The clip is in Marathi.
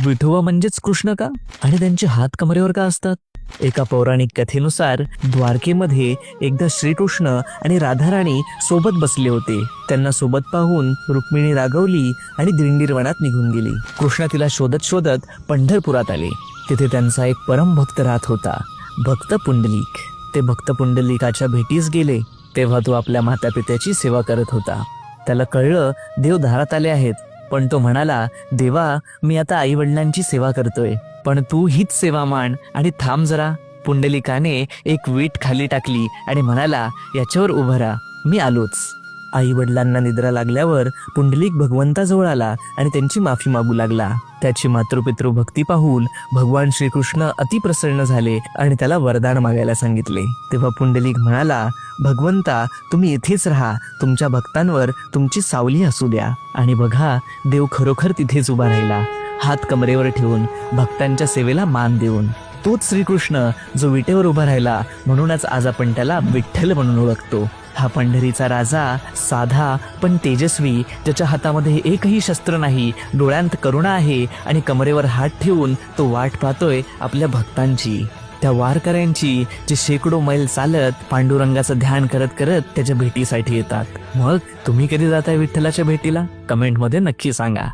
विठोबा म्हणजेच कृष्ण का? आणि त्यांचे हात कमरेवर का असतात? एका पौराणिक कथेनुसार द्वारकेमध्ये एकदा श्रीकृष्ण आणि राधाराणी सोबत बसले होते. त्यांना सोबत पाहून रुक्मिणी रागवली आणि दिंडीरवनात निघून गेली. कृष्ण तिला शोधत शोधत पंढरपुरात आले. तिथे त्यांचा एक परम भक्त राहत होता, भक्त पुंडलिक. ते भक्त पुंडलिकाच्या भेटीस गेले तेव्हा तो आपल्या मातापित्याची सेवा करत होता. त्याला कळलं देव दारात आले आहेत, पण तो म्हणाला, देवा, मी आता आई वडिलांची सेवा करतोय, पण तू हीच सेवा मान आणि थांब जरा. पुंडलिकाने एक वीट खाली टाकली आणि म्हणाला, याच्यावर उभं राहा, मी आलोच. आई वडिलांना निद्रा लागल्यावर पुंडलिक भगवंताजवळ आला आणि त्यांची माफी मागू लागला. त्याची मातृपितृ भक्ती पाहून भगवान श्रीकृष्ण अतिप्रसन्न झाले आणि त्याला वरदान मागायला सांगितले. तेव्हा पुंडलिक म्हणाला, भगवंता, तुम्ही इथेच राहा, तुमच्या भक्तांवर तुमची सावली असू द्या. आणि बघा, देव खरोखर तिथेच उभा राहिला, हात कमरेवर ठेवून, भक्तांच्या सेवेला मान देऊन. तोच श्रीकृष्ण जो विटेवर उभा राहिला, म्हणूनच आज आपण त्याला विठ्ठल म्हणून ओळखतो. हा पंढरीचा राजा, साधा पण तेजस्वी, ज्याच्या हातामध्ये एकही शस्त्र नाही, डोळ्यांत करुणा आहे आणि कमरेवर हात ठेवून तो वाट पाहतोय आपल्या भक्तांची, त्या वारकऱ्यांची, जे शेकडो मैल चालत पांडुरंगाचं ध्यान करत करत त्याच्या भेटीसाठी येतात. मग तुम्ही कधी जाताय विठ्ठलाच्या भेटीला? कमेंटमध्ये नक्की सांगा.